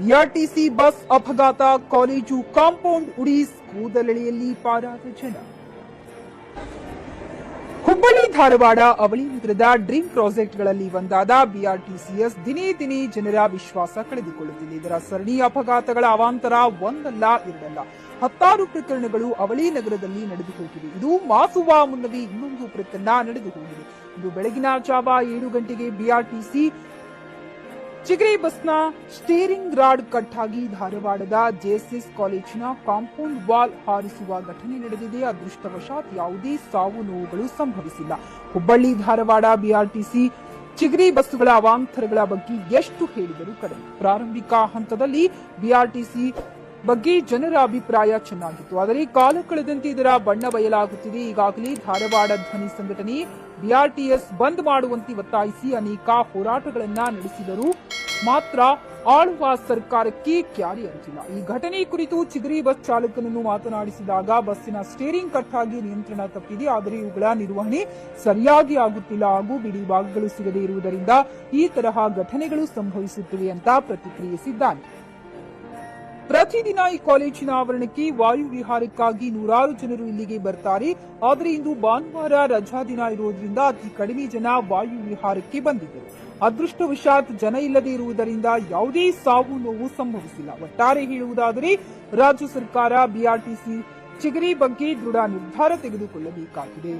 ಬಿಆರ್ಟಿಸಿ bus ಅಪಘಾತ, college compound ಉಡಿ ಕೂದಲೆಳೆಯಲ್ಲಿ ಪಾರಾದ ಜನ. ಹುಬ್ಬಳ್ಳಿ ಧಾರವಾಡ ಅವಳಿ ನಗರದ ಡ್ರೀಮ್ ಪ್ರಾಜೆಕ್ಟ್ಗಳಲ್ಲಿ ಒಂದಾದ ಬಿಆರ್ಟಿಸಿಎಸ್ ದಿನೇ ದಿನೇ ಜನರ ವಿಶ್ವಾಸ ಕಳೆದುಕೊಳ್ಳುತ್ತಿದೆ. ಇದರ ಸರಣಿ ಅಪಘಾತಗಳ ಅವಾಂತರ ಒಂದಲ್ಲ ಎರಡಲ್ಲ, 10 ಪ್ರಕರಣಗಳು ಅವಳಿ ನಗರದಲ್ಲಿ ನಡೆದು ಹೋಗಿವೆ. ಇದು ಮಾಸುವ ಮುನ್ನವೇ ಇನ್ನೊಂದು ಪ್ರಕರಣ ನಡೆದು ಹೋಗಿದೆ. ಇಂದು ಬೆಳಗಿನ ಜಾವ 7 ಗಂಟೆಗೆ ಬಿಆರ್ಟಿಸಿ ಚಿಗರಿ ಬಸ್ನ ಸ್ಟೀರಿಂಗ್ ರಾಡ್ ಕಟ್ ಆಗಿ ಧಾರವಾಡದ ಜೆಎಸ್ಎಸ್ ಕಾಲೇಜಿನ ಕಾಂಪೌಂಡ್ ವಾಲ್ ಹಾರಿಸುವ ಘಟನೆ ನಡೆದಿದೆ. ಅದೃಷ್ಟವಶಾತ್ ಯಾವುದೇ ಸಾವು ನೋವುಗಳು ಸಂಭವಿಸಿಲ್ಲ. ಹುಬ್ಬಳ್ಳಿ ಧಾರವಾಡ ಬಿಆರ್ಟಿಸಿ ಚಿಗರಿ ಬಸ್ಸುಗಳ ಅವಾಂತರಗಳ ಬಗ್ಗೆ ಎಷ್ಟು ಹೇಳಿದರೂ ಕಡಿಮೆ. ಪ್ರಾರಂಭಿಕ ಹಂತದಲ್ಲಿ ಬಿಆರ್ಟಿಸಿ ಬಗ್ಗೆ ಜನರ ಅಭಿಪ್ರಾಯ ಚೆನ್ನಾಗಿತ್ತು. ಆದರೆ ಕಾಲ ಕಳೆದಂತೆ ಇದರ ಬಣ್ಣ ಬಯಲಾಗುತ್ತಿದೆ. ಈಗಾಗಲೇ ಧಾರವಾಡ ಧ್ವನಿ ಸಂಘಟನೆ ಬಿಆರ್ಟಿಎಸ್ ಬಂದ್ ಮಾಡುವಂತೆ ಒತ್ತಾಯಿಸಿ ಅನೇಕ ಹೋರಾಟಗಳನ್ನ ನಡೆಸಿದರೂ ಮಾತ್ರ ಆಳುವ ಸರ್ಕಾರಕ್ಕೆ ಕ್ಯಾರಿ ಅರಿತಿಲ್ಲ. ಈ ಘಟನೆ ಕುರಿತು ಚಿಗರಿ ಬಸ್ ಚಾಲಕನನ್ನು ಮಾತನಾಡಿಸಿದಾಗ ಬಸ್ಸಿನ ಸ್ಟೀರಿಂಗ್ ಕಟ್ ಆಗಿ ನಿಯಂತ್ರಣ ತಪ್ಪಿದೆ, ಆದರೆ ಇವುಗಳ ನಿರ್ವಹಣೆ ಸರಿಯಾಗಿ ಆಗುತ್ತಿಲ್ಲ ಹಾಗೂ ಬಿಡಿ ಭಾಗಗಳು ಸಿಗದೇ ಇರುವುದರಿಂದ ಈ ತರಹ ಘಟನೆಗಳು ಸಂಭವಿಸುತ್ತಿವೆ ಅಂತ ಪ್ರತಿಕ್ರಿಯಿಸಿದ್ದಾನೆ. ಪ್ರತಿದಿನ ಈ ಕಾಲೇಜಿನ ಆವರಣಕ್ಕೆ ವಾಯು ವಿಹಾರಕ್ಕಾಗಿ ನೂರಾರು ಜನರು ಇಲ್ಲಿಗೆ ಬರ್ತಾರೆ. ಆದರೆ ಇಂದು ಭಾನುವಾರ ರಜಾ ದಿನ ಇರುವುದರಿಂದ ಅತಿ ಕಡಿಮೆ ಜನ ವಾಯು ವಿಹಾರಕ್ಕೆ ಬಂದಿದ್ದರು. ಅದೃಷ್ಟವಶಾತ್ ಜನ ಇಲ್ಲದೆ ಇರುವುದರಿಂದ ಯಾವುದೇ ಸಾವು ನೋವು ಸಂಭವಿಸಿಲ್ಲ. ಒಟ್ಟಾರೆ ಹೇಳುವುದಾದರೆ ರಾಜ್ಯ ಸರ್ಕಾರ ಬಿಆರ್ಟಿಸಿ ಚಿಗರಿ ಬಗ್ಗೆ ದೃಢ ನಿರ್ಧಾರ ತೆಗೆದುಕೊಳ್ಳಬೇಕಾಗಿದೆ.